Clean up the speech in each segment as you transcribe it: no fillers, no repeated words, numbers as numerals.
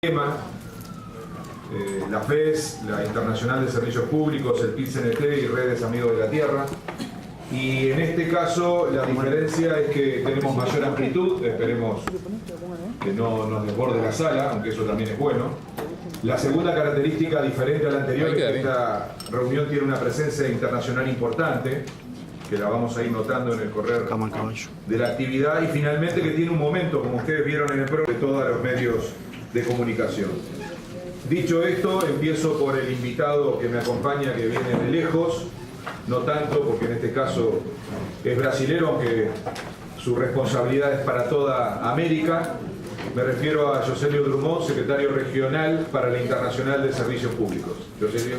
La FES, la Internacional de Servicios Públicos, el PIT-CNT y Redes Amigos de la Tierra. Y en este caso la diferencia es que tenemos mayor amplitud, esperemos que no nos desborde la sala, aunque eso también es bueno. La segunda característica diferente a la anterior es que esta reunión tiene una presencia internacional importante, que la vamos a ir notando en el correr de la actividad, y finalmente que tiene un momento, como ustedes vieron en el programa, de todos los medios de comunicación. Dicho esto, empiezo por el invitado que me acompaña, que viene de lejos, no tanto porque en este caso es brasilero, aunque su responsabilidad es para toda América. Me refiero a Joselio Drummond, secretario regional para la Internacional de Servicios Públicos. Joselio.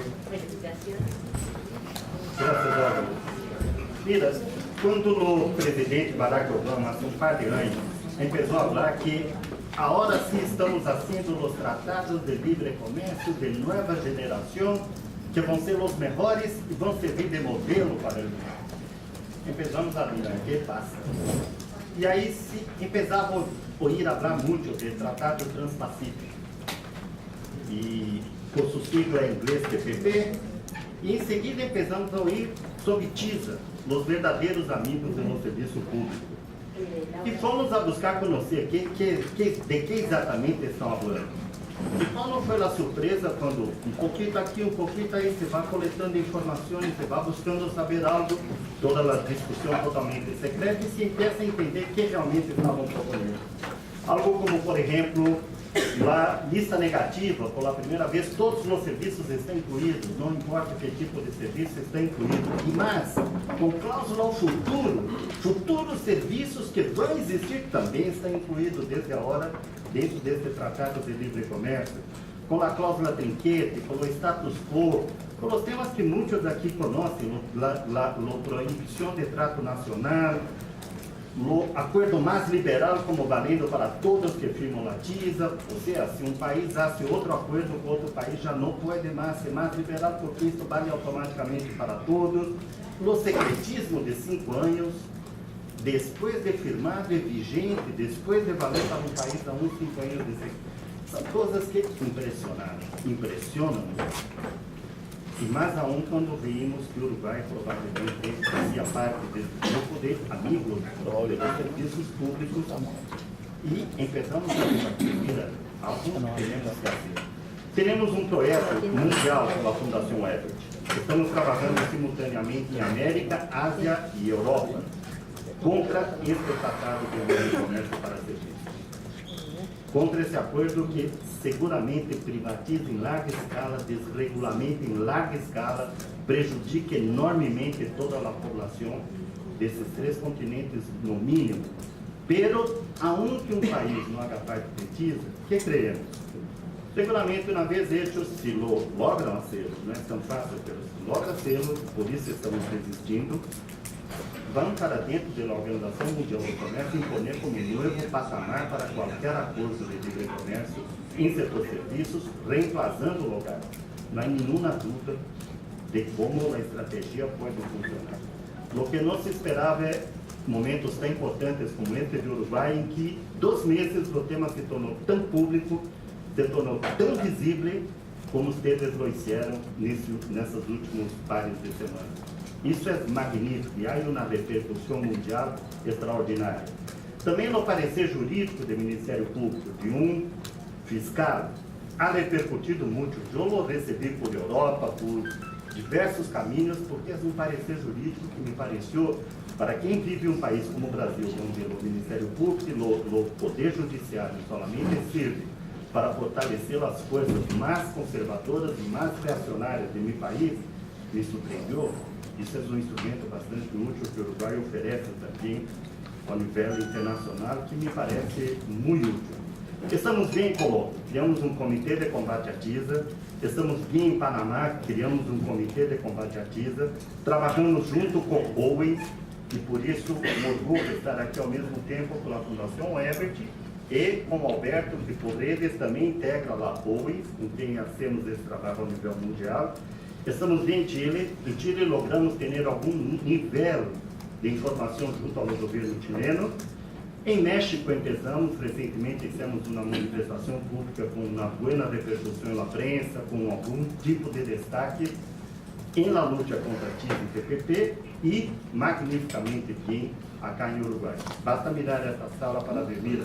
Gracias, Álvaro. Mira, quando o presidente Barack Obama, hace un par de años, empezó a hablar que ahora sí estamos haciendo los tratados de libre comercio de nueva generación, que van a ser los mejores y van a servir de modelo para el mundo. Empezamos a mirar qué pasa. Y ahí sí empezamos a oír hablar mucho del Tratado Transpacífico. Y por su sigla en inglés TPP, y en seguida empezamos a oír sobre TISA, los verdadeiros amigos do serviço público. E fomos a buscar conhecer de que exatamente estão falando. E qual não foi a surpresa quando um pouquinho aqui, um pouquinho aí, você vai coletando informações, você vai buscando saber algo, toda a discussão totalmente secreta, e se empieza a entender o que realmente estavam propondo. Algo como, por exemplo, a lista negativa, pela primeira vez, todos os serviços estão incluídos, não importa que tipo de serviço está incluído. E mais, com cláusula ao futuro, futuros serviços que vão existir também estão incluídos desde a hora, dentro deste Tratado de Livre Comércio, com a cláusula trinquete, com o status quo, com os temas que muitos aqui conhecem, a proibição de trato nacional, o acordo mais liberal como valendo para todos que firmam a TISA, ou seja, se um país hace outro acordo com outro país, já não pode mais ser mais liberal, porque isso vale automaticamente para todos. O secretismo de 5 anos, depois de firmado e vigente, depois de valer para um país há uns 5 anos de secretismo. São coisas que impressionam. E mais aún quando vimos que o Uruguai provavelmente fazia parte desse grupo de amigos dos serviços públicos, e empezamos a debater, mira, algo temos que fazer. Temos um projeto mundial com a Fundação Ebert. Estamos trabalhando simultaneamente em América, Ásia e Europa contra este tratado de livre comércio para serviços. Contra esse acordo que seguramente privatiza em larga escala, desregulamenta em larga escala, prejudica enormemente toda a população desses 3 continentes no mínimo. Pero, aunque um país não haga parte de TISA, que creemos? Seguramente, uma vez hechos, se logram hacerlo, não é tão fácil, pero se logra hacerlo, por isso estamos resistindo, vão para dentro da Organização Mundial do Comércio imponer como novo patamar para qualquer acordo de livre comércio em setor serviços, reemplazando o lugar. Não há nenhuma dúvida de como a estratégia pode funcionar. O que não se esperava é momentos tão importantes como este de Uruguai, em que 2 meses o tema se tornou tão público, se tornou tão visível, como ustedes lo hicieron nesses últimos pares de semanas. Isso é magnífico e há uma repercussão mundial extraordinária. Também no parecer jurídico do Ministério Público, de um fiscal, ha repercutido muito. Eu lo recebi por Europa, por diversos caminhos, porque é um parecer jurídico que me pareceu, para quem vive em um país como o Brasil, onde o Ministério Público e o Poder Judiciário solamente serve para fortalecer as forças mais conservadoras e mais reacionárias de meu país, me surpreendeu. Isso é um instrumento bastante útil que o Uruguai oferece também ao nível internacional, que me parece muito útil. Estamos bem em Colômbia, criamos um comitê de combate à TISA. Estamos bem em Panamá, criamos um comitê de combate à TISA. Trabalhamos junto com Owens, e por isso um orgulho estar aqui ao mesmo tempo com a Fundação Ebert e com Alberto, que por eles também integra lá Owens, com quem hacemos esse trabalho ao nível mundial. Estamos em Chile. Em Chile logramos ter algum nível de informação junto ao governo chileno. Em México, empezamos recentemente, fizemos uma manifestação pública com uma boa repercussão na prensa, com algum tipo de destaque em la luta contra TIS e TPP e magnificamente bem acá em Uruguai. Basta mirar esta sala para ver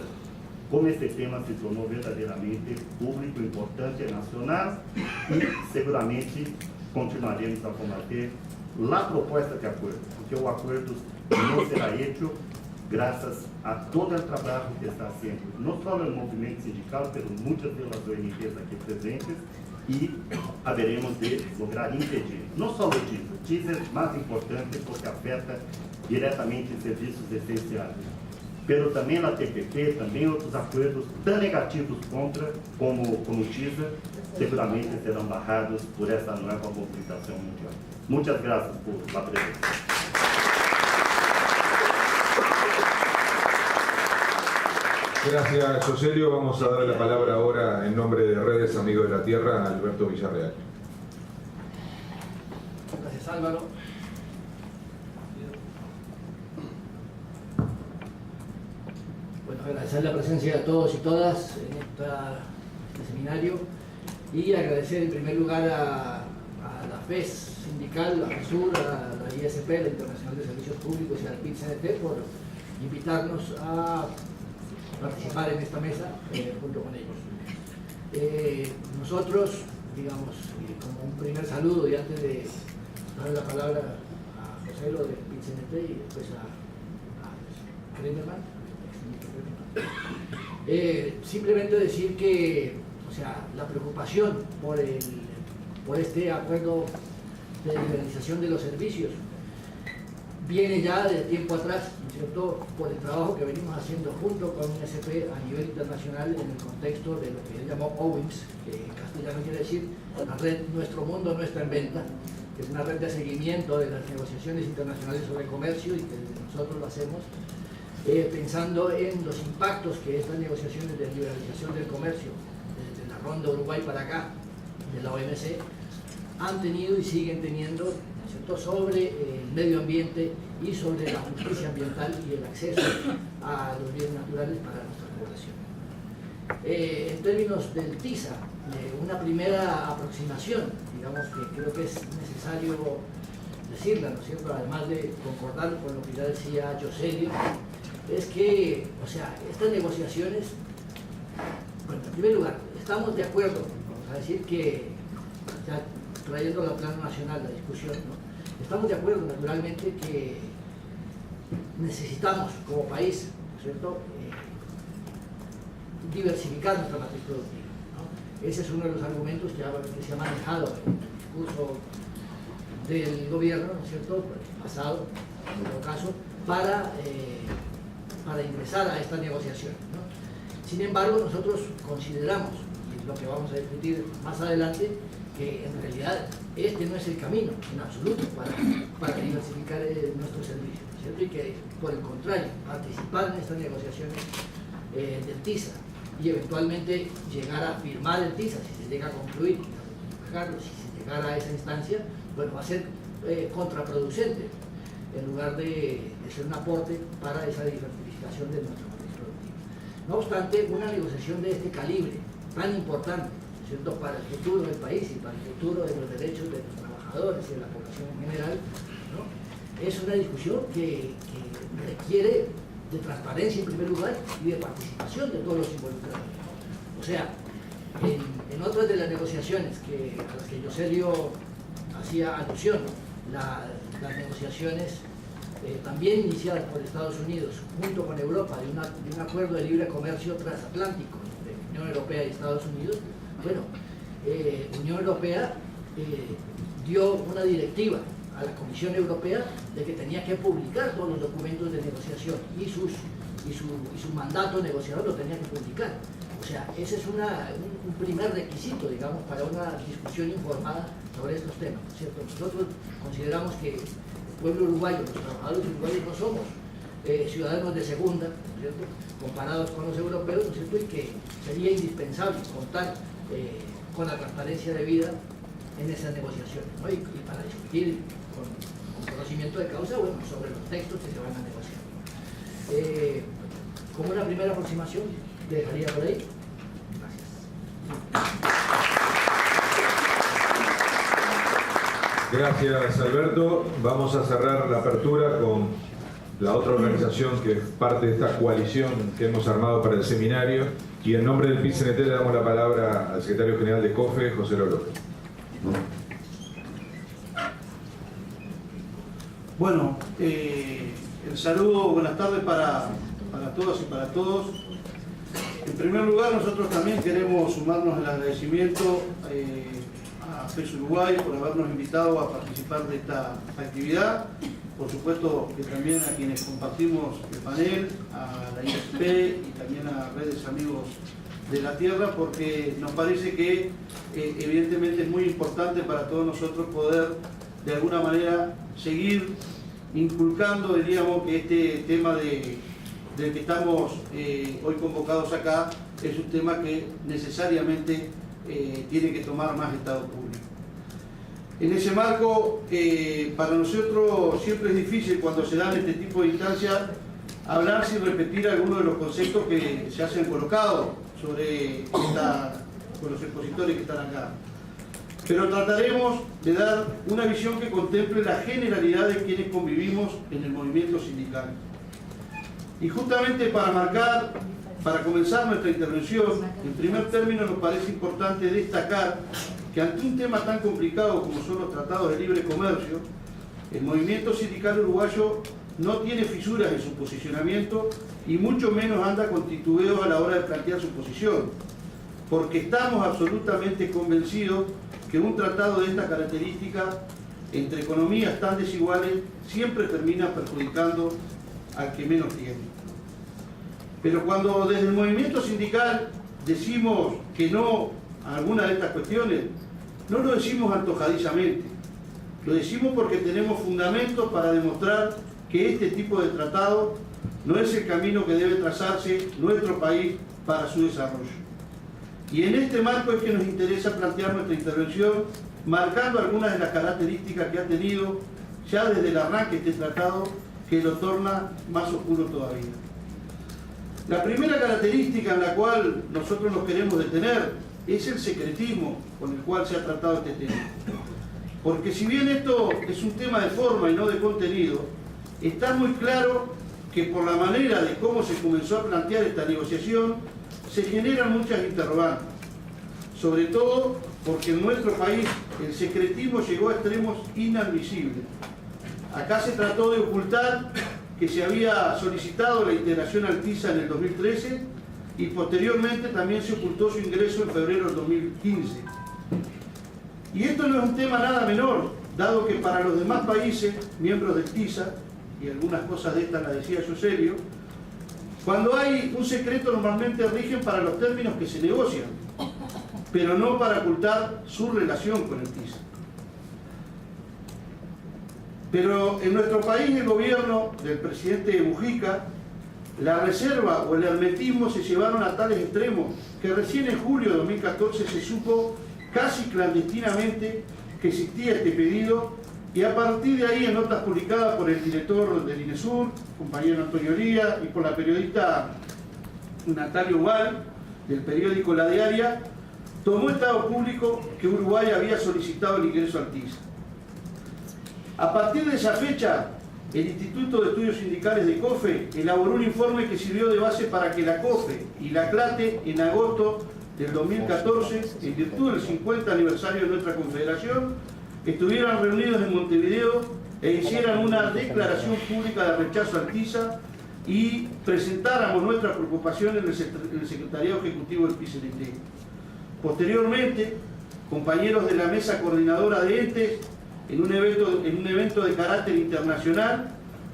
como esse tema se tornou verdadeiramente público, importante e nacional e seguramente continuaremos a combater a proposta de acordo, porque o acordo não será hecho graças a todo o trabalho que está sendo, não só no movimento sindical, mas muitas das ONGs aqui presentes, e haveremos de lograr impedir, não só o TIS é mais importante porque afeta diretamente serviços essenciais, mas também a TPP, também outros acordos tão negativos contra, como o TISA, seguramente serão barrados por essa nova mobilização mundial. Muitas graças por a presença. Gracias, Joselio. Vamos a dar la palabra ahora en nombre de Redes Amigos de la Tierra a Alberto Villarreal. Gracias, Álvaro. Bueno, agradecer la presencia de todos y todas en este seminario y agradecer en primer lugar a la FES sindical, a FESUR, a la ISP, la Internacional de Servicios Públicos y al PIT-CNT por invitarnos a participar en esta mesa junto con ellos. Nosotros, digamos, como un primer saludo y antes de dar la palabra a José Lo del PIT-CNT y después a Kremerman, simplemente decir que, o sea, la preocupación por este acuerdo de liberalización de los servicios viene ya de tiempo atrás, ¿no es cierto?, por el trabajo que venimos haciendo junto con UNSP a nivel internacional en el contexto de lo que él llamó OWIMS, que en castellano quiere decir la red Nuestro Mundo no está en venta, que es una red de seguimiento de las negociaciones internacionales sobre comercio y que nosotros lo hacemos pensando en los impactos que estas negociaciones de liberalización del comercio, desde la ronda Uruguay para acá, de la OMC, han tenido y siguen teniendo, ¿no es cierto?, sobre el medio ambiente y sobre la justicia ambiental y el acceso a los bienes naturales para nuestra población. En términos del TISA, una primera aproximación, digamos que creo que es necesario decirla, ¿no es cierto?, además de concordar con lo que ya decía Joselio, es que, o sea, estas negociaciones, bueno, en primer lugar, estamos de acuerdo, vamos a decir que, ya trayendo al plano nacional la discusión, ¿no?, estamos de acuerdo naturalmente que necesitamos como país, ¿no es cierto?, diversificar nuestra matriz productiva, ¿no? Ese es uno de los argumentos que se ha manejado en el discurso del gobierno, ¿no es cierto?, pasado, en todo caso, para ingresar a esta negociación, ¿no? Sin embargo, nosotros consideramos, y es lo que vamos a discutir más adelante, que en realidad este no es el camino en absoluto para diversificar nuestros servicios, ¿cierto? Y que, por el contrario, participar en estas negociaciones del TISA y eventualmente llegar a firmar el TISA, si se llega a concluir, si se llegara a esa instancia, bueno, va a ser contraproducente en lugar de ser un aporte para esa diversificación de nuestra matriz productiva. No obstante, una negociación de este calibre, tan importante, ¿cierto?, para el futuro del país y para el futuro de los derechos de los trabajadores y de la población en general, ¿no?, es una discusión que requiere de transparencia en primer lugar y de participación de todos los involucrados. O sea, en otras de las negociaciones a las que Joselio hacía alusión, las negociaciones también iniciadas por Estados Unidos junto con Europa de un acuerdo de libre comercio transatlántico de Unión Europea y Estados Unidos, bueno, Unión Europea dio una directiva a la Comisión Europea de que tenía que publicar todos los documentos de negociación y su mandato negociador lo tenía que publicar. O sea, ese es un primer requisito, digamos, para una discusión informada sobre estos temas, ¿cierto? Nosotros consideramos que el pueblo uruguayo, los trabajadores uruguayos no somos ciudadanos de segunda, ¿cierto?, comparados con los europeos, ¿no es cierto?, y que sería indispensable contar con la transparencia debida en esas negociaciones, ¿no?, y para discutir con conocimiento de causa, bueno, sobre los textos que se van a negociar. Como una primera aproximación, dejaría por ahí. Gracias, Alberto. Vamos a cerrar la apertura con la otra organización que es parte de esta coalición que hemos armado para el seminario. Y en nombre del PIT-CNT le damos la palabra al secretario general de COFE, José López. Bueno, el saludo, buenas tardes para todas y para todos. En primer lugar, nosotros también queremos sumarnos al agradecimiento a FES Uruguay por habernos invitado a participar de esta actividad. Por supuesto que también a quienes compartimos el panel, a la ISP y también a Redes Amigos de la Tierra, porque nos parece que evidentemente es muy importante para todos nosotros poder de alguna manera seguir inculcando, diríamos, que este tema del que estamos hoy convocados acá es un tema que necesariamente tiene que tomar más estado público. En ese marco, para nosotros siempre es difícil cuando se dan este tipo de instancias hablar sin repetir algunos de los conceptos que se hacen colocados con los expositores que están acá. Pero trataremos de dar una visión que contemple la generalidad de quienes convivimos en el movimiento sindical. Y justamente para comenzar nuestra intervención, en primer término nos parece importante destacar que ante un tema tan complicado como son los tratados de libre comercio, el movimiento sindical uruguayo no tiene fisuras en su posicionamiento y mucho menos anda con titubeos a la hora de plantear su posición, porque estamos absolutamente convencidos que un tratado de esta característica entre economías tan desiguales siempre termina perjudicando al que menos tiene. Pero cuando desde el movimiento sindical decimos que no a alguna de estas cuestiones, no lo decimos antojadizamente, lo decimos porque tenemos fundamentos para demostrar que este tipo de tratado no es el camino que debe trazarse nuestro país para su desarrollo. Y en este marco es que nos interesa plantear nuestra intervención, marcando algunas de las características que ha tenido ya desde el arranque este tratado, que lo torna más oscuro todavía. La primera característica en la cual nosotros nos queremos detener es el secretismo con el cual se ha tratado este tema. Porque si bien esto es un tema de forma y no de contenido, está muy claro que por la manera de cómo se comenzó a plantear esta negociación, se generan muchas interrogantes. Sobre todo porque en nuestro país el secretismo llegó a extremos inadmisibles. Acá se trató de ocultar que se había solicitado la integración al TISA en el 2013 y posteriormente también se ocultó su ingreso en febrero del 2015. Y esto no es un tema nada menor, dado que para los demás países, miembros del TISA, y algunas cosas de estas las decía Joselio, cuando hay un secreto normalmente rigen para los términos que se negocian, pero no para ocultar su relación con el TISA. Pero en nuestro país el gobierno del presidente Mujica, la reserva o el hermetismo se llevaron a tales extremos que recién en julio de 2014 se supo casi clandestinamente que existía este pedido y a partir de ahí en notas publicadas por el director del INESUR, compañero Antonio Lía, y por la periodista Natalia Ubal del periódico La Diaria, tomó estado público que Uruguay había solicitado el ingreso al TISA. A partir de esa fecha, el Instituto de Estudios Sindicales de COFE elaboró un informe que sirvió de base para que la COFE y la CLATE en agosto del 2014, en virtud del 50 aniversario de nuestra confederación, estuvieran reunidos en Montevideo e hicieran una declaración pública de rechazo al TISA y presentáramos nuestra preocupación en el Secretariado Ejecutivo del PIT-CNT. Posteriormente, compañeros de la Mesa Coordinadora de Entes, en un evento de carácter internacional,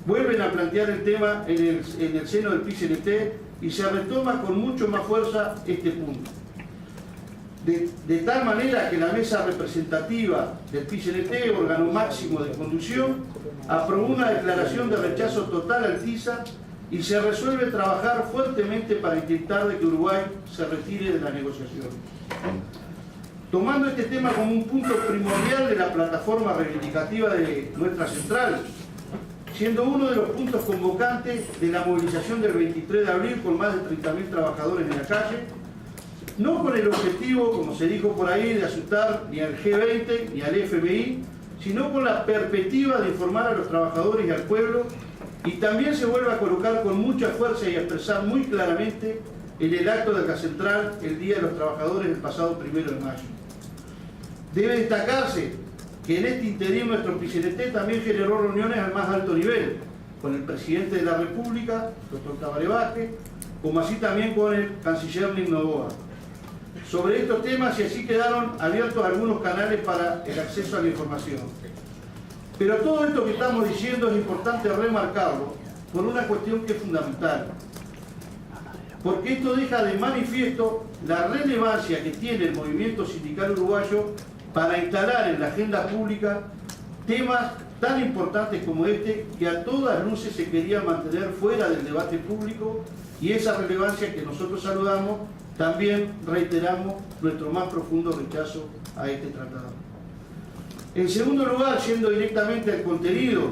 vuelven a plantear el tema en el seno del PIT-CNT y se retoma con mucho más fuerza este punto. De tal manera que la mesa representativa del PIT-CNT, órgano máximo de conducción, aprobó una declaración de rechazo total al TISA y se resuelve trabajar fuertemente para intentar de que Uruguay se retire de la negociación. Tomando este tema como un punto primordial de la plataforma reivindicativa de nuestra central, siendo uno de los puntos convocantes de la movilización del 23 de abril con más de 30.000 trabajadores en la calle, no con el objetivo, como se dijo por ahí, de asustar ni al G20 ni al FMI, sino con la perspectiva de informar a los trabajadores y al pueblo, y también se vuelve a colocar con mucha fuerza y a expresar muy claramente en el acto de la central el Día de los Trabajadores el pasado 1 de mayo. Debe destacarse que en este interín nuestro PCNT también generó reuniones al más alto nivel, con el presidente de la República, doctor Tabaré Vázquez, como así también con el canciller Nino Noboa, sobre estos temas, y así quedaron abiertos algunos canales para el acceso a la información. Pero todo esto que estamos diciendo es importante remarcarlo por una cuestión que es fundamental, porque esto deja de manifiesto la relevancia que tiene el movimiento sindical uruguayo para instalar en la agenda pública temas tan importantes como este, que a todas luces se querían mantener fuera del debate público, y esa relevancia que nosotros saludamos, también reiteramos nuestro más profundo rechazo a este tratado. En segundo lugar, yendo directamente al contenido,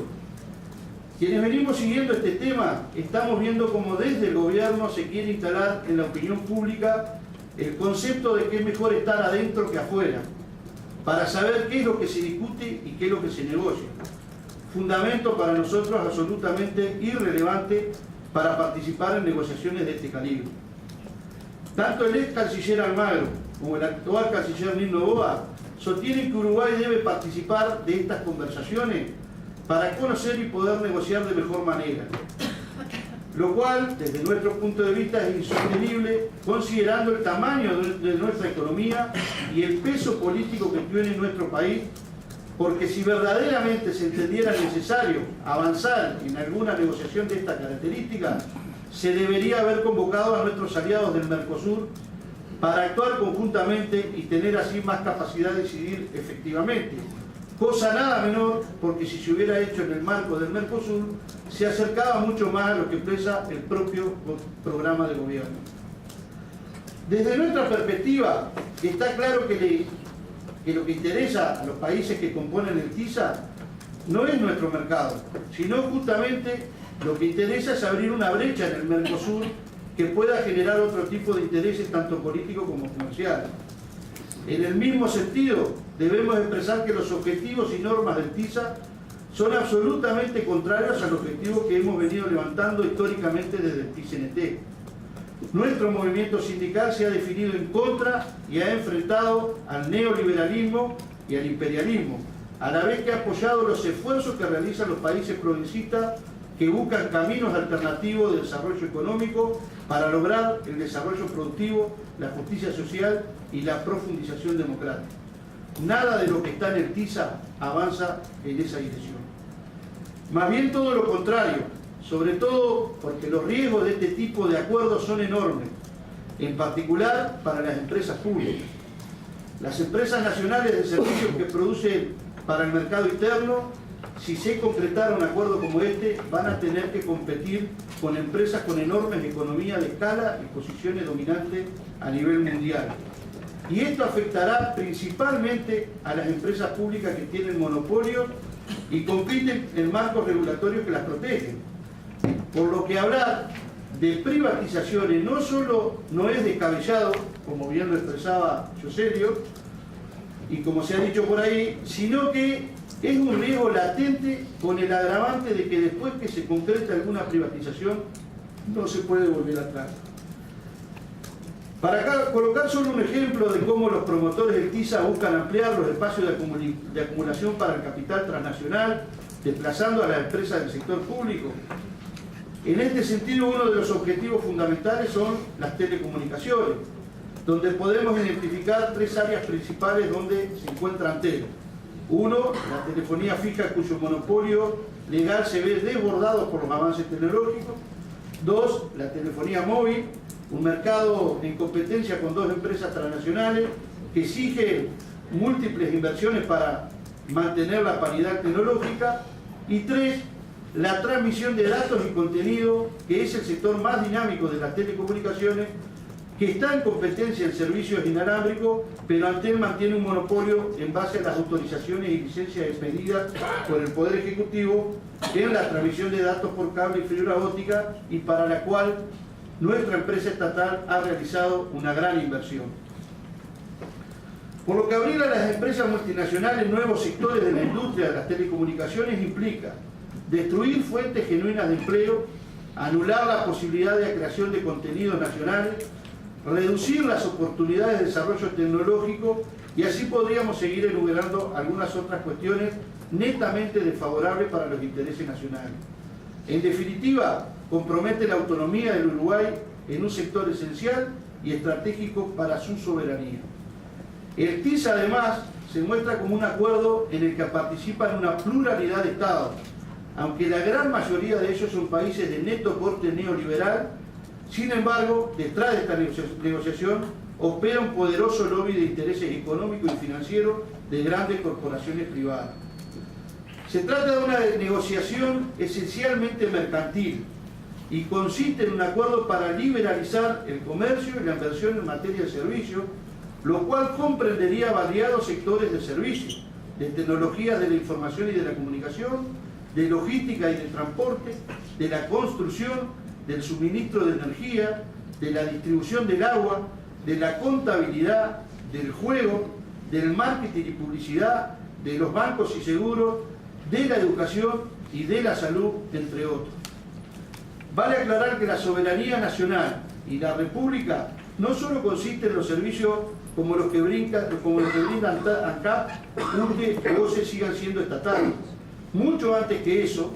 quienes venimos siguiendo este tema, estamos viendo cómo desde el gobierno se quiere instalar en la opinión pública el concepto de que es mejor estar adentro que afuera, para saber qué es lo que se discute y qué es lo que se negocia. Fundamento para nosotros absolutamente irrelevante para participar en negociaciones de este calibre. Tanto el ex canciller Almagro como el actual canciller Nino Noboa sostienen que Uruguay debe participar de estas conversaciones para conocer y poder negociar de mejor manera, lo cual, desde nuestro punto de vista, es insostenible considerando el tamaño de nuestra economía y el peso político que tiene nuestro país, porque si verdaderamente se entendiera necesario avanzar en alguna negociación de esta característica, se debería haber convocado a nuestros aliados del Mercosur para actuar conjuntamente y tener así más capacidad de decidir efectivamente. Cosa nada menor, porque si se hubiera hecho en el marco del Mercosur, se acercaba mucho más a lo que expresa el propio programa de gobierno. Desde nuestra perspectiva, está claro que lo que interesa a los países que componen el TISA no es nuestro mercado, sino justamente lo que interesa es abrir una brecha en el Mercosur que pueda generar otro tipo de intereses, tanto políticos como comerciales. En el mismo sentido, debemos expresar que los objetivos y normas del TISA son absolutamente contrarios al objetivo que hemos venido levantando históricamente desde el PCNT. Nuestro movimiento sindical se ha definido en contra y ha enfrentado al neoliberalismo y al imperialismo, a la vez que ha apoyado los esfuerzos que realizan los países progresistas que buscan caminos alternativos de desarrollo económico para lograr el desarrollo productivo, la justicia social y la profundización democrática. Nada de lo que está en el TISA avanza en esa dirección. Más bien todo lo contrario, sobre todo porque los riesgos de este tipo de acuerdos son enormes, en particular para las empresas públicas. Las empresas nacionales de servicios que producen para el mercado interno, si se concretara un acuerdo como este, van a tener que competir con empresas con enormes economías de escala y posiciones dominantes a nivel mundial. Y esto afectará principalmente a las empresas públicas que tienen monopolios y compiten en marcos regulatorios que las protegen. Por lo que hablar de privatizaciones no solo no es descabellado, como bien lo expresaba Joselio, y como se ha dicho por ahí, sino que es un riesgo latente con el agravante de que después que se concreta alguna privatización no se puede volver atrás. Para colocar solo un ejemplo de cómo los promotores del TISA buscan ampliar los espacios de acumulación para el capital transnacional, desplazando a las empresas del sector público. En este sentido, uno de los objetivos fundamentales son las telecomunicaciones, donde podemos identificar tres áreas principales donde se encuentran Antel. Uno, la telefonía fija, cuyo monopolio legal se ve desbordado por los avances tecnológicos. Dos, la telefonía móvil, un mercado en competencia con dos empresas transnacionales que exigen múltiples inversiones para mantener la paridad tecnológica. Y tres, la transmisión de datos y contenido, que es el sector más dinámico de las telecomunicaciones, que está en competencia en servicios inalámbricos, pero Antel mantiene un monopolio en base a las autorizaciones y licencias expedidas por el Poder Ejecutivo en la transmisión de datos por cable y fibra óptica, y para la cual nuestra empresa estatal ha realizado una gran inversión. Por lo que abrir a las empresas multinacionales nuevos sectores de la industria de las telecomunicaciones implica destruir fuentes genuinas de empleo, anular la posibilidad de creación de contenidos nacionales, reducir las oportunidades de desarrollo tecnológico, y así podríamos seguir enumerando algunas otras cuestiones netamente desfavorables para los intereses nacionales. En definitiva, compromete la autonomía del Uruguay en un sector esencial y estratégico para su soberanía. El TISA además se muestra como un acuerdo en el que participan una pluralidad de estados, aunque la gran mayoría de ellos son países de neto corte neoliberal. Sin embargo, detrás de esta negociación opera un poderoso lobby de intereses económicos y financieros de grandes corporaciones privadas. Se trata de una negociación esencialmente mercantil y consiste en un acuerdo para liberalizar el comercio y la inversión en materia de servicios, lo cual comprendería variados sectores de servicios, de tecnologías de la información y de la comunicación, de logística y de transporte, de la construcción, del suministro de energía, de la distribución del agua, de la contabilidad, del juego, del marketing y publicidad, de los bancos y seguros, de la educación y de la salud, entre otros. Vale aclarar que la soberanía nacional y la república no solo consiste en los servicios como los que brindan ANCAP, UNDE o OCE sigan siendo estatales. Mucho antes que eso,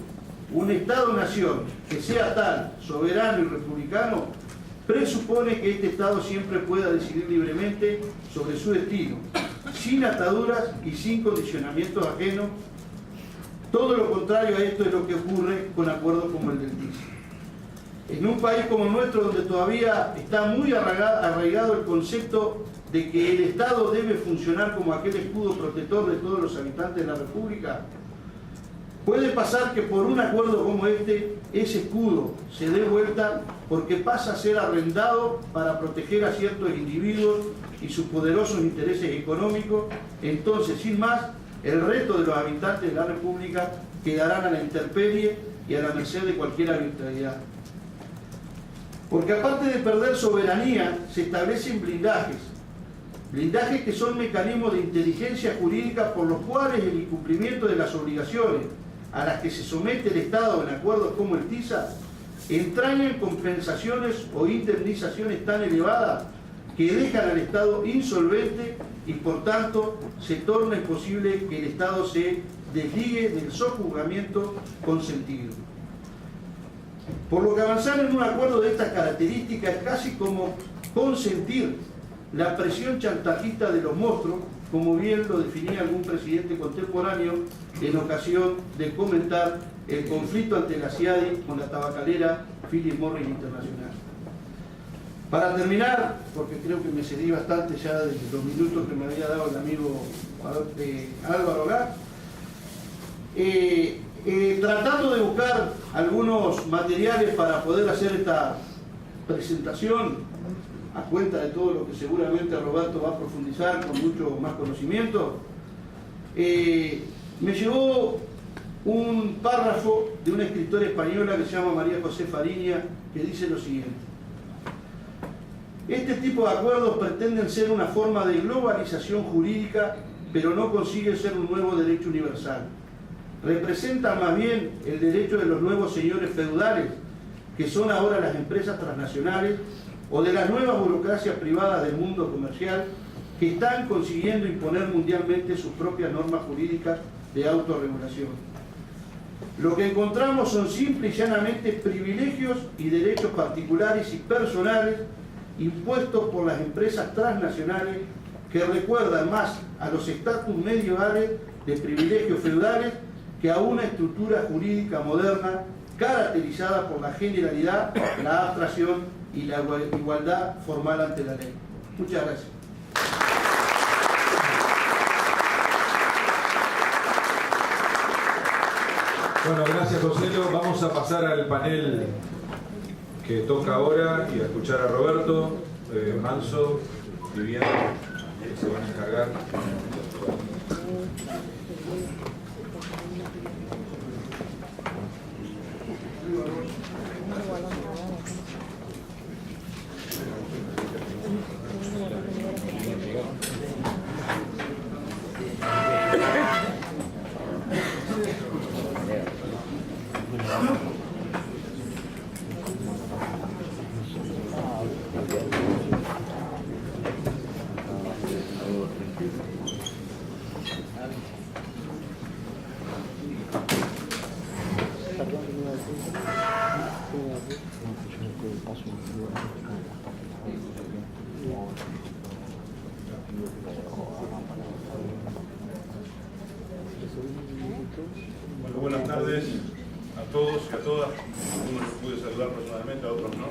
un Estado-nación que sea tal, soberano y republicano, presupone que este Estado siempre pueda decidir libremente sobre su destino, sin ataduras y sin condicionamientos ajenos. Todo lo contrario a esto es lo que ocurre con acuerdos como el del TISA. En un país como el nuestro, donde todavía está muy arraigado el concepto de que el Estado debe funcionar como aquel escudo protector de todos los habitantes de la República, puede pasar que por un acuerdo como este, ese escudo se dé vuelta porque pasa a ser arrendado para proteger a ciertos individuos y sus poderosos intereses económicos. Entonces, sin más, el resto de los habitantes de la República quedarán a la intemperie y a la merced de cualquier arbitrariedad. Porque aparte de perder soberanía, se establecen blindajes que son mecanismos de inteligencia jurídica por los cuales el incumplimiento de las obligaciones a las que se somete el Estado en acuerdos como el TISA entrañan compensaciones o indemnizaciones tan elevadas que dejan al Estado insolvente y por tanto se torna imposible que el Estado se desligue del sojuzgamiento consentido. Por lo que avanzar en un acuerdo de estas características es casi como consentir la presión chantajista de los monstruos, como bien lo definía algún presidente contemporáneo en ocasión de comentar el conflicto ante la CIADI con la tabacalera Philip Morris Internacional. Para terminar, porque creo que me cedí bastante ya de los minutos que me había dado el amigo Álvaro Gá, tratando de buscar algunos materiales para poder hacer esta presentación, a cuenta de todo lo que seguramente Roberto va a profundizar con mucho más conocimiento, me llegó un párrafo de una escritora española que se llama María José Fariña, que dice lo siguiente: este tipo de acuerdos pretenden ser una forma de globalización jurídica, pero no consiguen ser un nuevo derecho universal. Representan más bien el derecho de los nuevos señores feudales, que son ahora las empresas transnacionales, o de las nuevas burocracias privadas del mundo comercial, que están consiguiendo imponer mundialmente sus propias normas jurídicas de autorregulación. Lo que encontramos son simple y llanamente privilegios y derechos particulares y personales impuestos por las empresas transnacionales, que recuerdan más a los estatus medievales de privilegios feudales que a una estructura jurídica moderna caracterizada por la generalidad, la abstracción y la igualdad formal ante la ley. Muchas gracias. Bueno, gracias, Joselo. Vamos a pasar al panel que toca ahora y a escuchar a Roberto. Manso, Viviana, que se van a encargar. Bueno, buenas tardes a todos y a todas. Algunos los pude saludar personalmente, a otros no.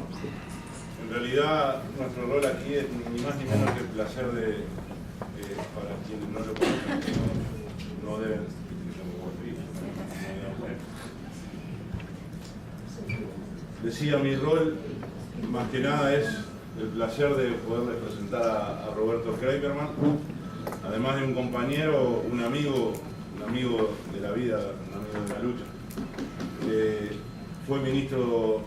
En realidad, nuestro rol aquí es ni más ni menos que el placer de, para quienes no lo conocen, no deben. Decía, mi rol más que nada es el placer de poderles presentar a Roberto Kreiperman, además de un compañero, un amigo de la vida, un amigo de la lucha. Fue ministro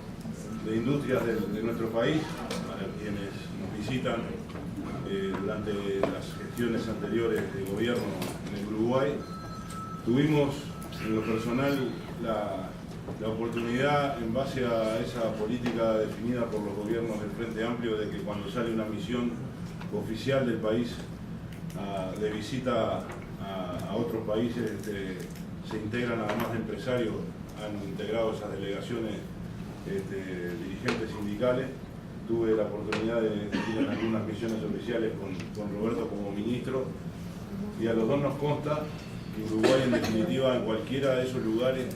de Industrias de nuestro país, para quienes nos visitan durante las gestiones anteriores de gobierno en el Uruguay. Tuvimos en lo personal la oportunidad, en base a esa política definida por los gobiernos del Frente Amplio, de que cuando sale una misión oficial del país de visita a otros países, se integran, además de empresarios, han integrado esas delegaciones dirigentes sindicales. Tuve la oportunidad de ir en algunas misiones oficiales con Roberto como ministro, y a los dos nos consta que Uruguay, en definitiva, en cualquiera de esos lugares,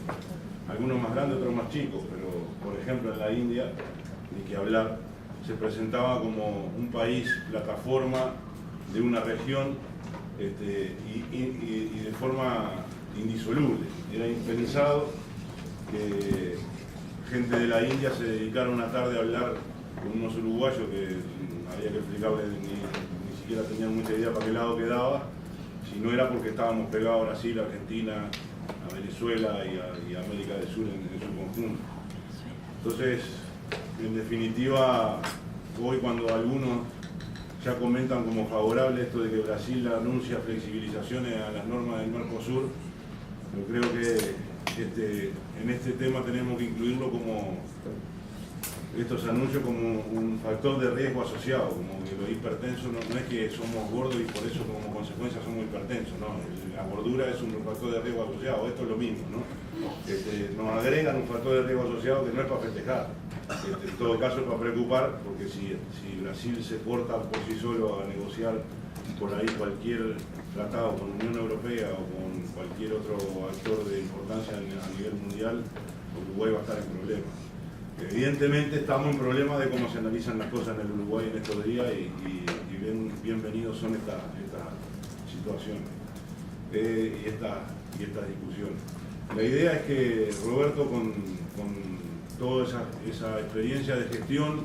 algunos más grandes, otros más chicos, pero por ejemplo en la India, ni que hablar, se presentaba como un país plataforma de una región y de forma indisoluble. Era impensado que gente de la India se dedicara una tarde a hablar con unos uruguayos que había que explicarles, ni siquiera tenían mucha idea para qué lado quedaba, si no era porque estábamos pegados a Brasil, a Argentina, a Venezuela y a América del Sur en su conjunto. Entonces, en definitiva, hoy cuando algunos ya comentan como favorable esto de que Brasil anuncia flexibilizaciones a las normas del Mercosur, yo creo que en este tema tenemos que incluirlo como estos anuncios como un factor de riesgo asociado, como que los hipertensos no es que somos gordos y por eso como consecuencia somos hipertensos, no, la gordura es un factor de riesgo asociado, esto es lo mismo, ¿no? Nos agregan un factor de riesgo asociado que no es para festejar, en todo caso es para preocupar, porque si Brasil se porta por sí solo a negociar por ahí cualquier tratado con la Unión Europea o con cualquier otro actor de importancia a nivel mundial, Uruguay va a estar en problemas. Evidentemente estamos en problemas de cómo se analizan las cosas en el Uruguay en estos días y bienvenidos son estas situaciones y estas discusiones. La idea es que Roberto, con toda esa experiencia de gestión,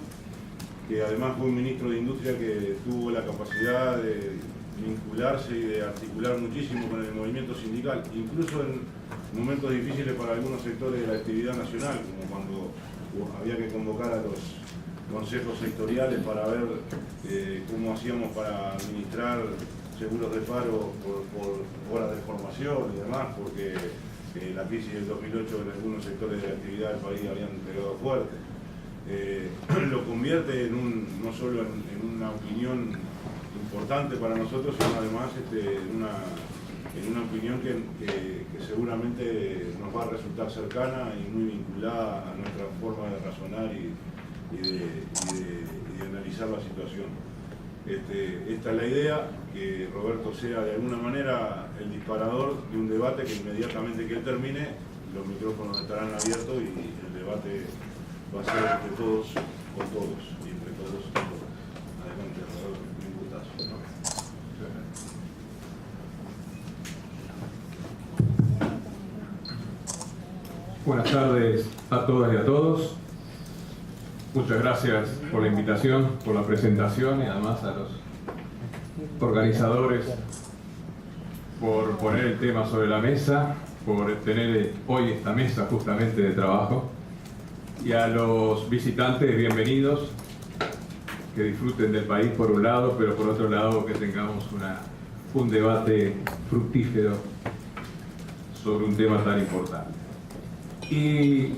que además fue un ministro de Industria que tuvo la capacidad de vincularse y de articular muchísimo con el movimiento sindical, incluso en momentos difíciles para algunos sectores de la actividad nacional, como cuando había que convocar a los consejos sectoriales para ver cómo hacíamos para administrar seguros de paro por horas de formación y demás, porque la crisis del 2008 en algunos sectores de la actividad del país habían pegado fuerte. Lo convierte no solo en una opinión importante para nosotros, sino además en una opinión que seguramente nos va a resultar cercana y muy vinculada a nuestra forma de razonar y de analizar la situación. Esta es la idea, que Roberto sea de alguna manera el disparador de un debate que inmediatamente que él termine, los micrófonos estarán abiertos y el debate va a ser de todos con todos y entre todos y todas. Adelante, Roberto, un gustazo, ¿no? Buenas tardes a todas y a todos. Muchas gracias por la invitación, por la presentación y además a los organizadores por poner el tema sobre la mesa, por tener hoy esta mesa justamente de trabajo, y a los visitantes, bienvenidos, que disfruten del país por un lado, pero por otro lado que tengamos un debate fructífero sobre un tema tan importante. Y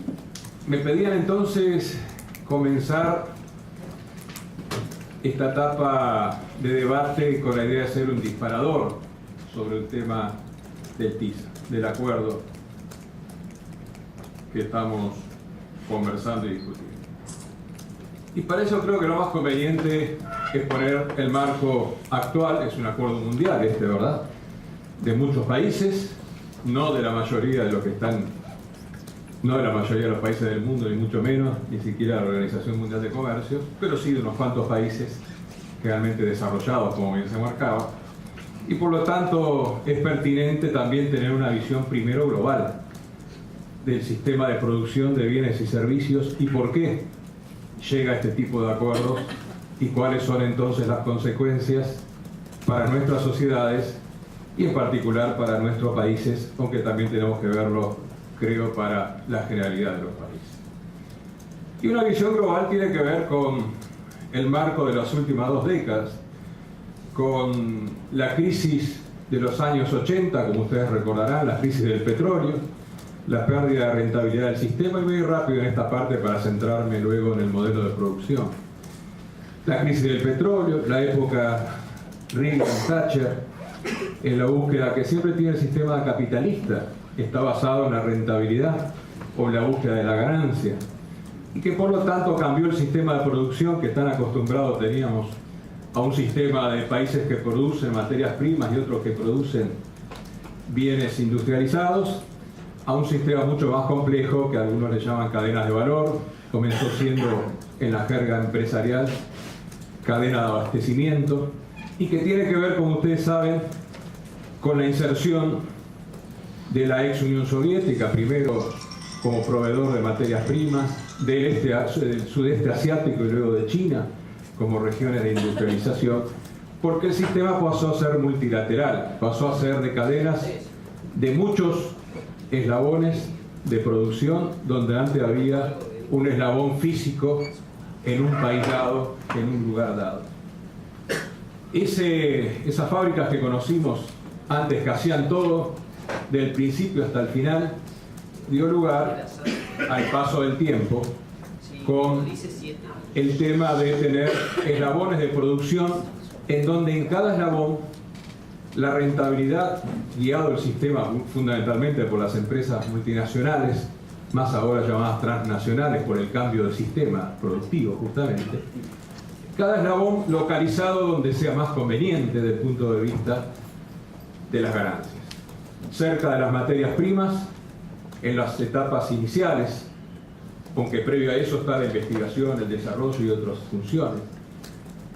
me pedían entonces comenzar esta etapa de debate con la idea de ser un disparador sobre el tema del TISA, del acuerdo que estamos conversando y discutiendo. Y para eso creo que lo más conveniente es poner el marco actual. Es un acuerdo mundial ¿verdad? De muchos países, no de la mayoría de los que están, no de la mayoría de los países del mundo, ni mucho menos, ni siquiera de la Organización Mundial de Comercio, pero sí de unos cuantos países realmente desarrollados, como bien se marcaba. Y por lo tanto es pertinente también tener una visión primero global del sistema de producción de bienes y servicios y por qué llega a este tipo de acuerdos y cuáles son entonces las consecuencias para nuestras sociedades y en particular para nuestros países, aunque también tenemos que verlo, creo, para la generalidad de los países. Y una visión global tiene que ver con el marco de las últimas 2 décadas, con la crisis de los años 80, como ustedes recordarán, la crisis del petróleo, la pérdida de rentabilidad del sistema, y voy rápido en esta parte para centrarme luego en el modelo de producción. La crisis del petróleo, la época Reagan-Thatcher, en la búsqueda que siempre tiene el sistema capitalista, que está basado en la rentabilidad o en la búsqueda de la ganancia, y que por lo tanto cambió el sistema de producción que tan acostumbrados teníamos a un sistema de países que producen materias primas y otros que producen bienes industrializados, a un sistema mucho más complejo que algunos le llaman cadenas de valor. Comenzó siendo, en la jerga empresarial, cadena de abastecimiento, y que tiene que ver, como ustedes saben, con la inserción de la ex Unión Soviética, primero como proveedor de materias primas, del sudeste asiático y luego de China, como regiones de industrialización, porque el sistema pasó a ser multilateral, pasó a ser de cadenas de muchos eslabones de producción, donde antes había un eslabón físico en un país dado, en un lugar dado. Esas fábricas que conocimos antes, que hacían todo, del principio hasta el final, dio lugar al paso del tiempo con el tema de tener eslabones de producción en donde en cada eslabón la rentabilidad, guiado el sistema fundamentalmente por las empresas multinacionales, más ahora llamadas transnacionales por el cambio de sistema productivo justamente, cada eslabón localizado donde sea más conveniente desde el punto de vista de las ganancias. Cerca de las materias primas, en las etapas iniciales, aunque previo a eso está la investigación, el desarrollo y otras funciones.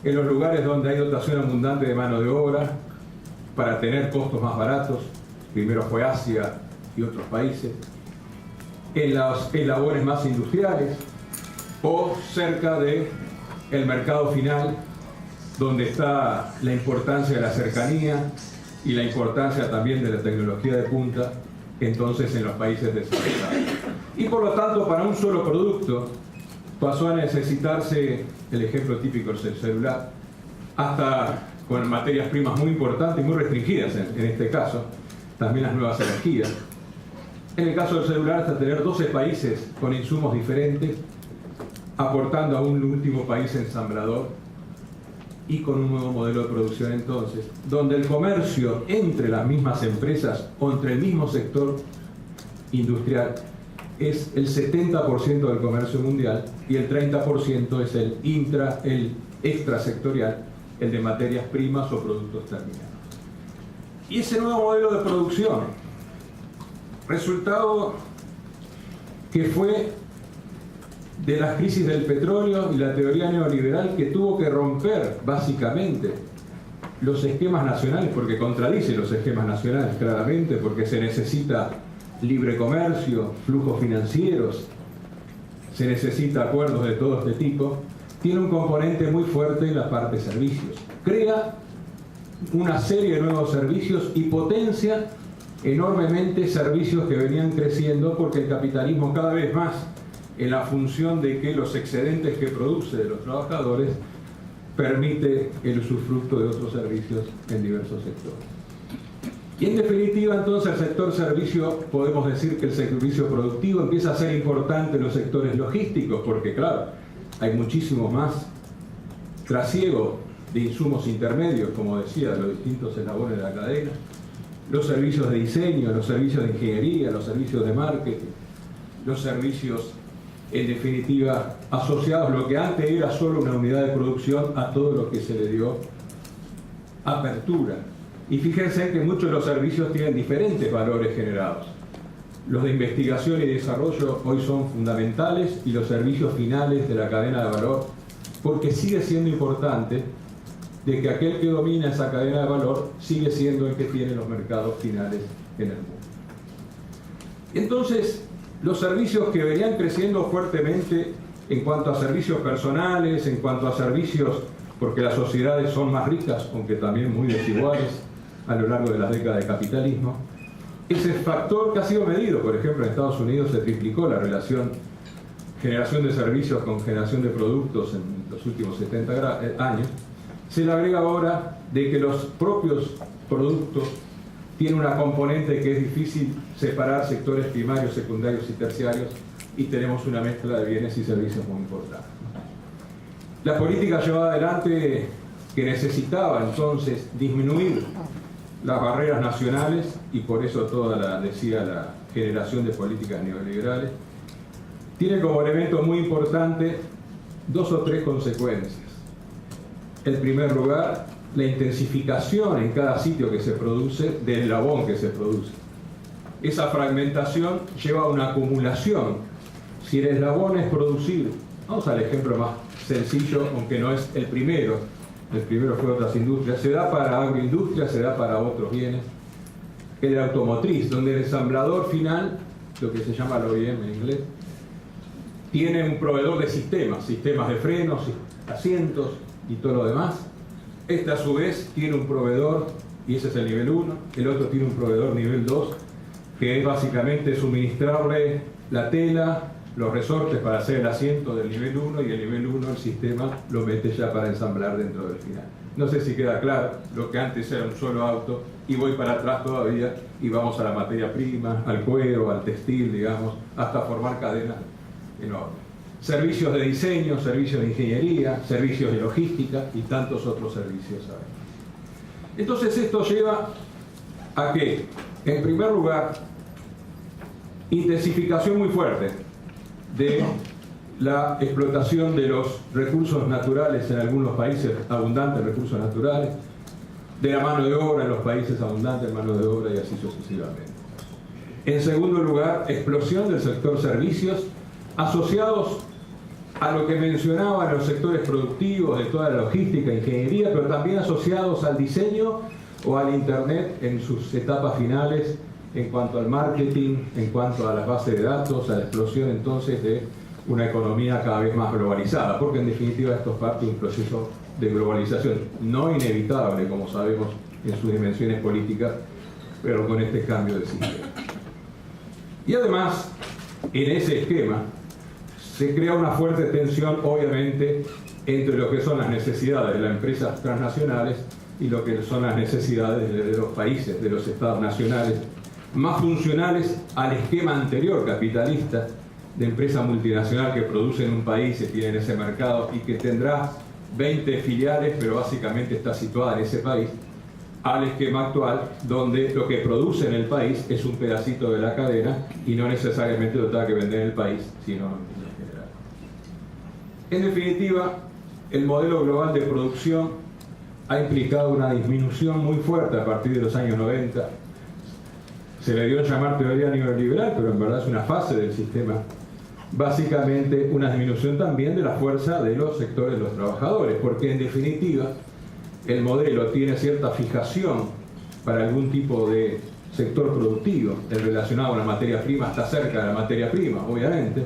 En los lugares donde hay dotación abundante de mano de obra, para tener costos más baratos, primero fue Asia y otros países. En las eslabones más industriales, o cerca del mercado final, donde está la importancia de la cercanía y la importancia también de la tecnología de punta, entonces en los países desarrollados. Y por lo tanto, para un solo producto pasó a necesitarse, el ejemplo típico es el celular, hasta con materias primas muy importantes y muy restringidas en este caso, también las nuevas energías. En el caso del celular, hasta tener 12 países con insumos diferentes, aportando a un último país ensamblador y con un nuevo modelo de producción entonces, donde el comercio entre las mismas empresas o entre el mismo sector industrial es el 70% del comercio mundial y el 30% es el extrasectorial, el de materias primas o productos terminados. Y ese nuevo modelo de producción, resultado que fue de las crisis del petróleo y la teoría neoliberal, que tuvo que romper básicamente los esquemas nacionales, porque contradice los esquemas nacionales claramente, porque se necesita libre comercio, flujos financieros, se necesita acuerdos de todo este tipo, tiene un componente muy fuerte en la parte de servicios. Crea una serie de nuevos servicios y potencia enormemente servicios que venían creciendo porque el capitalismo cada vez más, en la función de que los excedentes que produce de los trabajadores, permite el usufructo de otros servicios en diversos sectores. Y en definitiva, entonces, el sector servicio, podemos decir que el servicio productivo empieza a ser importante en los sectores logísticos, porque claro, hay muchísimo más trasiego de insumos intermedios, como decía, de los distintos eslabones de la cadena, los servicios de diseño, los servicios de ingeniería, los servicios de marketing, los servicios, en definitiva, asociados a lo que antes era solo una unidad de producción, a todo lo que se le dio apertura. Y fíjense que muchos de los servicios tienen diferentes valores generados. Los de investigación y desarrollo hoy son fundamentales, y los servicios finales de la cadena de valor, porque sigue siendo importante de que aquel que domina esa cadena de valor sigue siendo el que tiene los mercados finales en el mundo. Entonces, los servicios que venían creciendo fuertemente en cuanto a servicios personales, en cuanto a servicios, porque las sociedades son más ricas, aunque también muy desiguales a lo largo de las décadas de capitalismo, ese factor que ha sido medido, por ejemplo, en Estados Unidos se triplicó la relación generación de servicios con generación de productos en los últimos 70 años, se le agrega ahora de que los propios productos tienen una componente que es difícil separar sectores primarios, secundarios y terciarios, y tenemos una mezcla de bienes y servicios muy importante. La política llevada adelante, que necesitaba entonces disminuir las barreras nacionales, y por eso toda la generación de políticas neoliberales, tiene como elemento muy importante dos o tres consecuencias. En primer lugar, la intensificación en cada sitio que se produce del eslabón que se produce. Esa fragmentación lleva a una acumulación. Si el eslabón es producir, vamos al ejemplo más sencillo, aunque no es el primero fue otras industrias, se da para agroindustria, se da para otros bienes, el automotriz, donde el ensamblador final, lo que se llama el OEM en inglés, tiene un proveedor de sistemas de frenos, asientos y todo lo demás. Este a su vez tiene un proveedor, y ese es el nivel 1, el otro tiene un proveedor nivel 2, que es básicamente suministrarle la tela, los resortes para hacer el asiento del nivel 1, y el nivel 1 el sistema lo mete ya para ensamblar dentro del final. No sé si queda claro, lo que antes era un solo auto, y voy para atrás todavía, y vamos a la materia prima, al cuero, al textil, digamos, hasta formar cadenas enormes. Servicios de diseño, servicios de ingeniería, servicios de logística y tantos otros servicios. Entonces esto lleva a que, en primer lugar, intensificación muy fuerte de la explotación de los recursos naturales en algunos países, abundantes recursos naturales, de la mano de obra en los países abundantes de mano de obra, y así sucesivamente. En segundo lugar, explosión del sector servicios asociados a lo que mencionaban los sectores productivos de toda la logística e ingeniería, pero también asociados al diseño o al Internet en sus etapas finales, en cuanto al marketing, en cuanto a las bases de datos, a la explosión entonces de una economía cada vez más globalizada, porque en definitiva esto es parte de un proceso de globalización no inevitable, como sabemos, en sus dimensiones políticas, pero con este cambio de sistema. Y además, en ese esquema, se crea una fuerte tensión, obviamente, entre lo que son las necesidades de las empresas transnacionales y lo que son las necesidades de los países, de los estados nacionales, más funcionales al esquema anterior capitalista de empresa multinacional que produce en un país y tiene en ese mercado y que tendrá 20 filiales, pero básicamente está situada en ese país, al esquema actual, donde lo que produce en el país es un pedacito de la cadena y no necesariamente lo tenga que vender en el país, sino en general. En definitiva, el modelo global de producción ha implicado una disminución muy fuerte a partir de los años 90. Se le dio a llamar teoría neoliberal, pero en verdad es una fase del sistema. Básicamente una disminución también de la fuerza de los sectores de los trabajadores, porque en definitiva el modelo tiene cierta fijación para algún tipo de sector productivo, el relacionado a la materia prima está cerca de la materia prima, obviamente,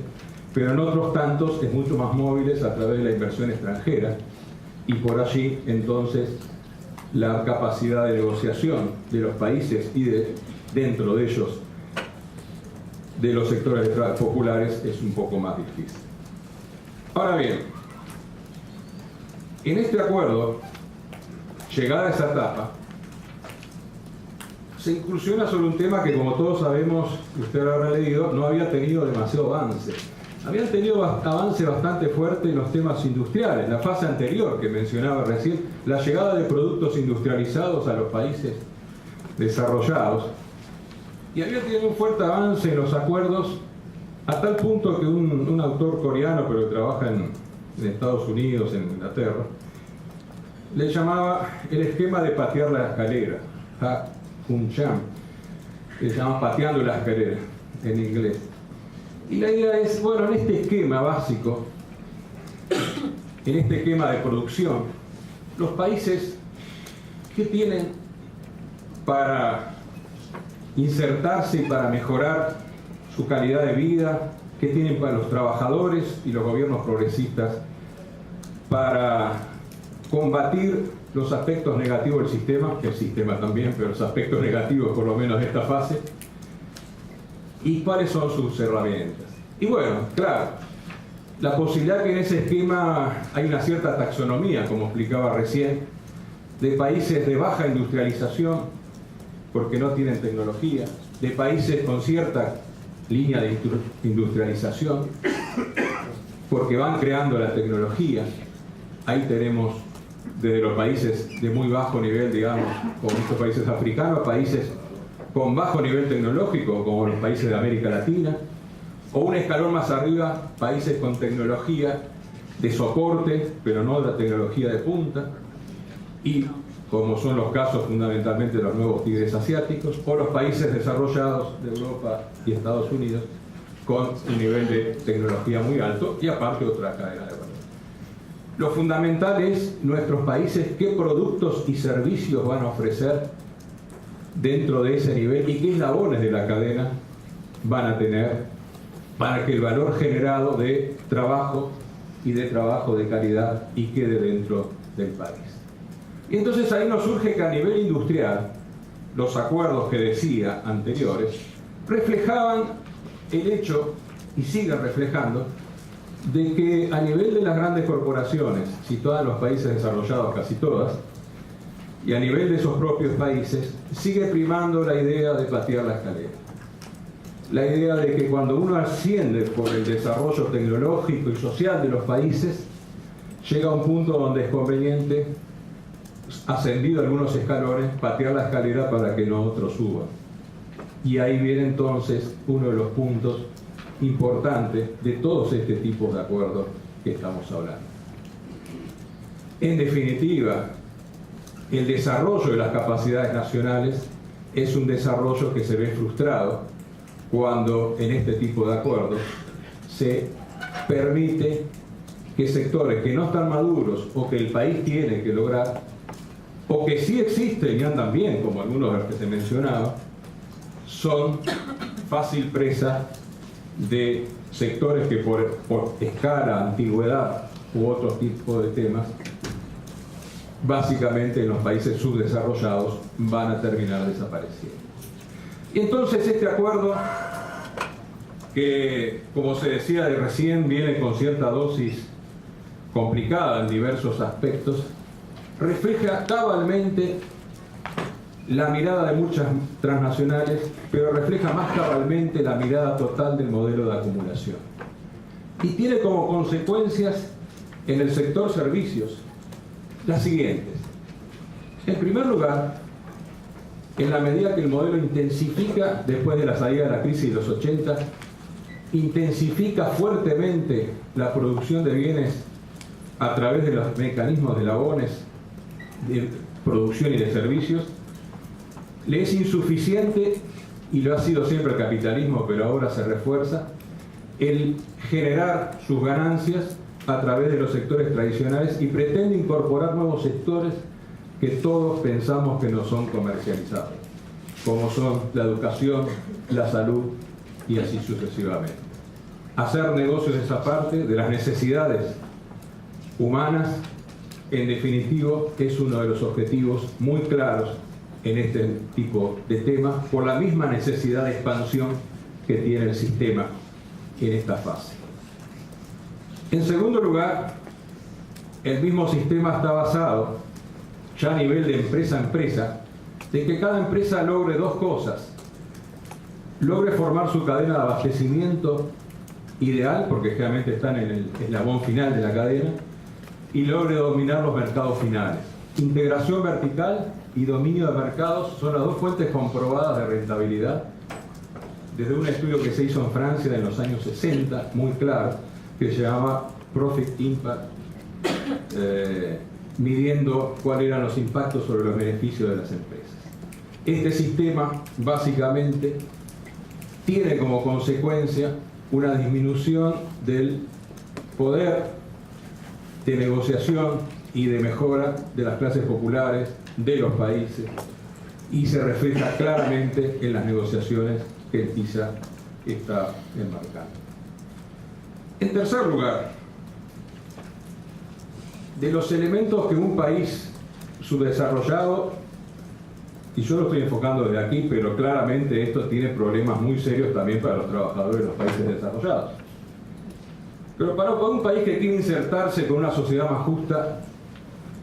pero en otros tantos es mucho más móviles a través de la inversión extranjera, y por allí entonces la capacidad de negociación de los países y dentro de ellos de los sectores populares es un poco más difícil. Ahora bien, en este acuerdo, llegada a esa etapa, se incursiona sobre un tema que, como todos sabemos, usted lo habrá leído, no había tenido demasiado avance. Habían tenido avance bastante fuerte en los temas industriales. La fase anterior que mencionaba recién, la llegada de productos industrializados a los países desarrollados, y había tenido un fuerte avance en los acuerdos, a tal punto que un autor coreano, pero que trabaja en Estados Unidos, en Inglaterra, le llamaba el esquema de patear la escalera, Ha Kun Cham, que se llama pateando la escalera en inglés. Y la idea es, bueno, en este esquema básico, en este esquema de producción, los países, ¿qué tienen para insertarse y para mejorar su calidad de vida? ¿Qué tienen para los trabajadores y los gobiernos progresistas para combatir los aspectos negativos del sistema, el sistema también, pero los aspectos negativos por lo menos de esta fase? ¿Y cuáles son sus herramientas? Y bueno, claro, la posibilidad que en ese esquema hay una cierta taxonomía, como explicaba recién, de países de baja industrialización, porque no tienen tecnología, de países con cierta línea de industrialización, porque van creando la tecnología. Ahí tenemos desde los países de muy bajo nivel, digamos, como estos países africanos, países con bajo nivel tecnológico, como los países de América Latina, o un escalón más arriba, países con tecnología de soporte, pero no de la tecnología de punta, y como son los casos fundamentalmente de los nuevos tigres asiáticos, o los países desarrollados de Europa y Estados Unidos, con un nivel de tecnología muy alto, y aparte otra cadena de valor. Lo fundamental es nuestros países, qué productos y servicios van a ofrecer dentro de ese nivel y qué eslabones de la cadena van a tener para que el valor generado de trabajo y de trabajo de calidad y quede dentro del país. Y entonces ahí nos surge que a nivel industrial, los acuerdos que decía anteriores reflejaban el hecho, y siguen reflejando, de que a nivel de las grandes corporaciones, situadas en los países desarrollados, casi todas, y a nivel de esos propios países, sigue primando la idea de patear la escalera. La idea de que cuando uno asciende por el desarrollo tecnológico y social de los países, llega a un punto donde es conveniente, ascendido algunos escalones, patear la escalera para que no otros suban. Y ahí viene entonces uno de los puntos importantes de todos este tipo de acuerdos que estamos hablando. En definitiva, el desarrollo de las capacidades nacionales es un desarrollo que se ve frustrado cuando en este tipo de acuerdos se permite que sectores que no están maduros o que el país tiene que lograr, o que sí existen y andan bien, como algunos de los que se mencionaba, son fácil presa de sectores que por escala, antigüedad u otro tipo de temas, básicamente en los países subdesarrollados van a terminar desapareciendo. Y entonces este acuerdo, que como se decía de recién, viene con cierta dosis complicada en diversos aspectos, refleja cabalmente la mirada de muchas transnacionales, pero refleja más cabalmente la mirada total del modelo de acumulación. Y tiene como consecuencias en el sector servicios las siguientes. En primer lugar, en la medida que el modelo intensifica, después de la salida de la crisis de los 80, intensifica fuertemente la producción de bienes a través de los mecanismos de eslabones de producción y de servicios, le es insuficiente, y lo ha sido siempre el capitalismo, pero ahora se refuerza, el generar sus ganancias a través de los sectores tradicionales, y pretende incorporar nuevos sectores que todos pensamos que no son comercializables, como son la educación, la salud y así sucesivamente. hacer negocios de esa parte, de las necesidades humanas, en definitivo, es uno de los objetivos muy claros en este tipo de temas, por la misma necesidad de expansión que tiene el sistema en esta fase. En segundo lugar, el mismo sistema está basado, ya a nivel de empresa a empresa, de que cada empresa logre dos cosas. Logre formar su cadena de abastecimiento ideal, porque generalmente están en el eslabón final de la cadena, y logre dominar los mercados finales. Integración vertical y dominio de mercados son las dos fuentes comprobadas de rentabilidad, desde un estudio que se hizo en Francia en los años 60, muy claro, que se llama Profit Impact, midiendo cuáles eran los impactos sobre los beneficios de las empresas. Este sistema, básicamente, tiene como consecuencia una disminución del poder de negociación y de mejora de las clases populares de los países, y se refleja claramente en las negociaciones que el TISA está enmarcando. En tercer lugar, de los elementos que un país subdesarrollado, y yo lo estoy enfocando desde aquí, pero claramente esto tiene problemas muy serios también para los trabajadores de los países desarrollados. Pero para un país que quiere insertarse con una sociedad más justa,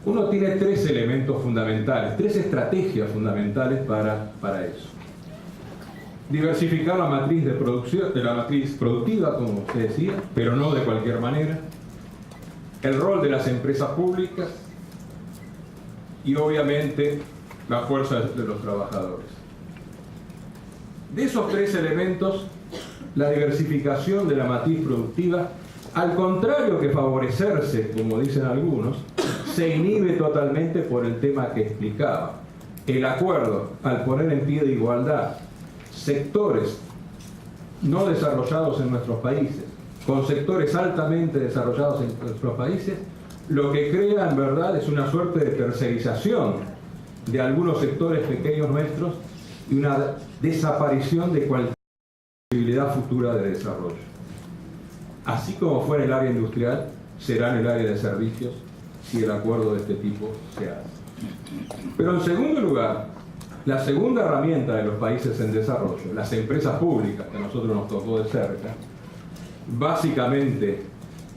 uno tiene tres elementos fundamentales, tres estrategias fundamentales para eso. Diversificar la matriz de producción, la matriz productiva, como usted decía, pero no de cualquier manera. El rol de las empresas públicas y obviamente la fuerza de los trabajadores. De esos tres elementos, la diversificación de la matriz productiva, al contrario que favorecerse, como dicen algunos, se inhibe totalmente por el tema que explicaba. El acuerdo, al poner en pie de igualdad sectores no desarrollados en nuestros países con sectores altamente desarrollados en nuestros países, lo que crea en verdad es una suerte de tercerización de algunos sectores pequeños nuestros y una desaparición de cualquier posibilidad futura de desarrollo. Así como fue en el área industrial, será en el área de servicios si el acuerdo de este tipo se hace. Pero en segundo lugar, la segunda herramienta de los países en desarrollo, las empresas públicas, que a nosotros nos tocó de cerca, básicamente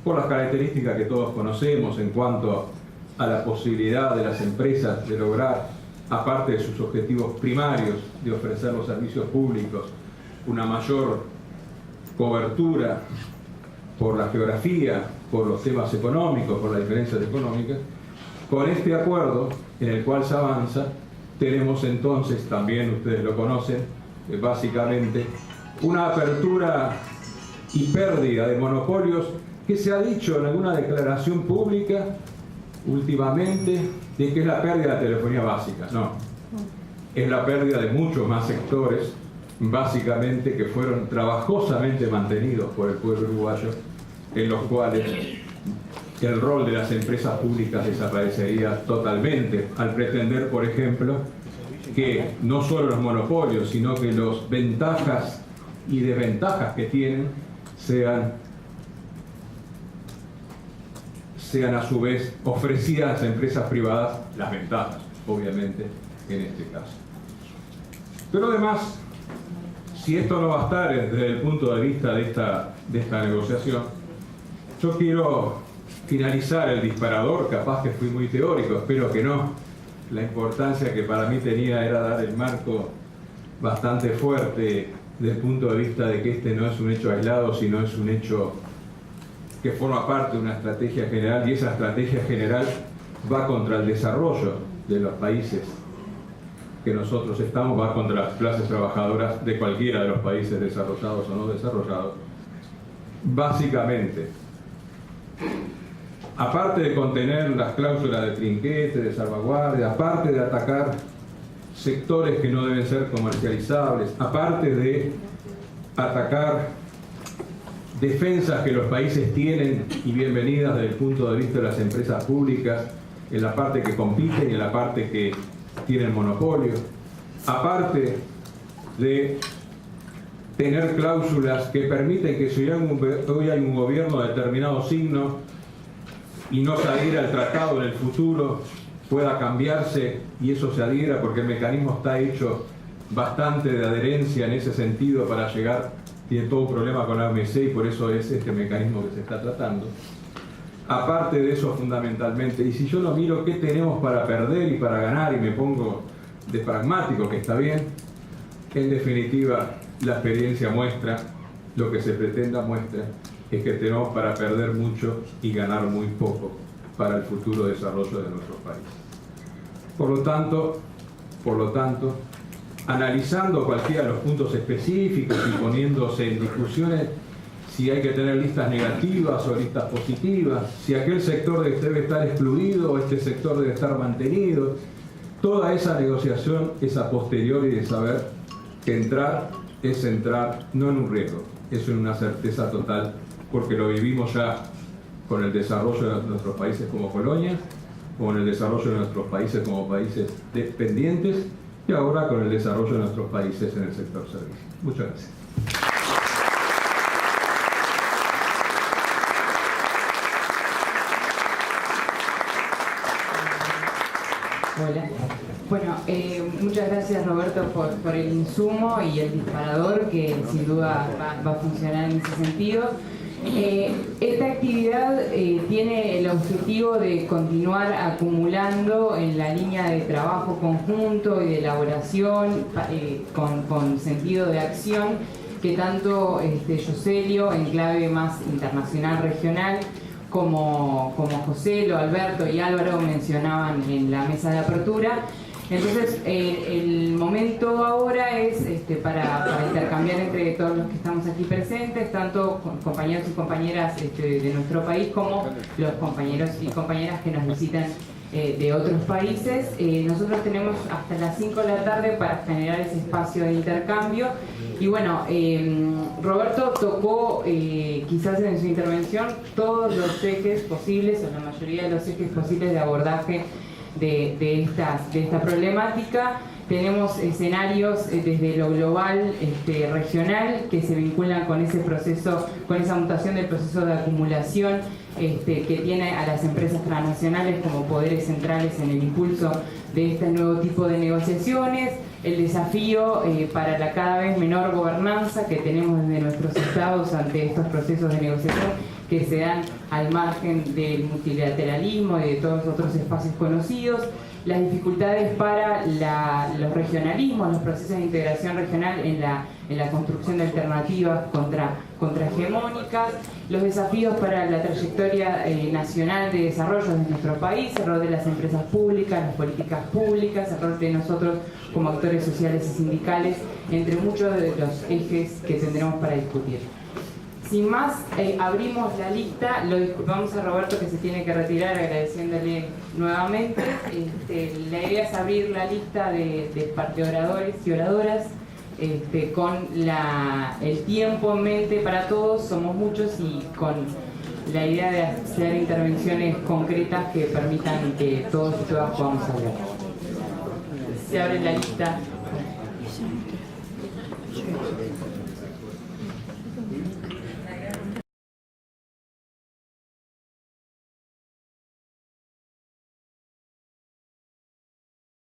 por las características que todos conocemos en cuanto a la posibilidad de las empresas de lograr, aparte de sus objetivos primarios de ofrecer los servicios públicos, una mayor cobertura por la geografía, por los temas económicos, por las diferencias económicas. Con este acuerdo en el cual se avanza, tenemos entonces, también ustedes lo conocen, básicamente una apertura y pérdida de monopolios que se ha dicho en alguna declaración pública últimamente de que es la pérdida de la telefonía básica. No, es la pérdida de muchos más sectores, básicamente que fueron trabajosamente mantenidos por el pueblo uruguayo, en los cuales el rol de las empresas públicas desaparecería totalmente, al pretender, por ejemplo, que no solo los monopolios, sino que las ventajas y desventajas que tienen sean a su vez ofrecidas a las empresas privadas, las ventajas, obviamente, en este caso. Pero además, si esto no bastara desde el punto de vista de esta negociación, yo quiero finalizar el disparador, capaz que fui muy teórico, espero que no. La importancia que para mí tenía era dar el marco bastante fuerte desde el punto de vista de que este no es un hecho aislado, sino es un hecho que forma parte de una estrategia general, y esa estrategia general va contra el desarrollo de los países que nosotros estamos, va contra las clases trabajadoras de cualquiera de los países desarrollados o no desarrollados. Básicamente, aparte de contener las cláusulas de trinquete, de salvaguardia, aparte de atacar sectores que no deben ser comercializables, aparte de atacar defensas que los países tienen y bienvenidas desde el punto de vista de las empresas públicas, en la parte que compiten y en la parte que tienen monopolio, aparte de tener cláusulas que permiten que si hoy hay un gobierno de determinado signo y no se adhiera al tratado en el futuro, pueda cambiarse y eso se adhiera, porque el mecanismo está hecho bastante de adherencia en ese sentido para llegar, tiene todo un problema con la OMC y por eso es este mecanismo que se está tratando. Aparte de eso, fundamentalmente, y si yo no miro qué tenemos para perder y para ganar y me pongo de pragmático, que está bien, en definitiva la experiencia muestra, lo que se pretenda muestra, es que tenemos para perder mucho y ganar muy poco para el futuro desarrollo de nuestro país. Por lo tanto, analizando cualquiera de los puntos específicos y poniéndose en discusiones si hay que tener listas negativas o listas positivas, si aquel sector debe estar excluido o este sector debe estar mantenido, toda esa negociación es a posteriori de saber que entrar es entrar no en un riesgo, es en una certeza total, porque lo vivimos ya con el desarrollo de nuestros países como colonias, con el desarrollo de nuestros países como países dependientes y ahora con el desarrollo de nuestros países en el sector servicios. Muchas gracias. Hola. Bueno, muchas gracias Roberto por el insumo y el disparador que sin duda va a funcionar en ese sentido. Esta actividad tiene el objetivo de continuar acumulando en la línea de trabajo conjunto y de elaboración con sentido de acción que tanto Yoselio, en clave más internacional regional, como José, Alberto y Álvaro mencionaban en la mesa de apertura. Entonces, el momento ahora es para intercambiar entre todos los que estamos aquí presentes, tanto compañeros y compañeras de nuestro país como los compañeros y compañeras que nos visitan de otros países. Nosotros tenemos hasta las 5 de la tarde para generar ese espacio de intercambio. Y bueno, Roberto tocó quizás en su intervención todos los ejes posibles, o la mayoría de los ejes posibles de abordaje de esta problemática. Tenemos escenarios desde lo global, regional, que se vinculan con ese proceso, con esa mutación del proceso de acumulación que tiene a las empresas transnacionales como poderes centrales en el impulso de este nuevo tipo de negociaciones, el desafío para la cada vez menor gobernanza que tenemos desde nuestros estados ante estos procesos de negociación que se dan al margen del multilateralismo y de todos los otros espacios conocidos, las dificultades para los regionalismos, los procesos de integración regional en la construcción de alternativas contrahegemónicas, los desafíos para la trayectoria nacional de desarrollo de nuestro país, el rol de las empresas públicas, las políticas públicas, el rol de nosotros como actores sociales y sindicales, entre muchos de los ejes que tendremos para discutir. Sin más, abrimos la lista, lo disculpamos a Roberto que se tiene que retirar agradeciéndole nuevamente. La idea es abrir la lista de oradores y oradoras con el tiempo en mente para todos, somos muchos y con la idea de hacer intervenciones concretas que permitan que todos y todas podamos hablar. Se abre la lista.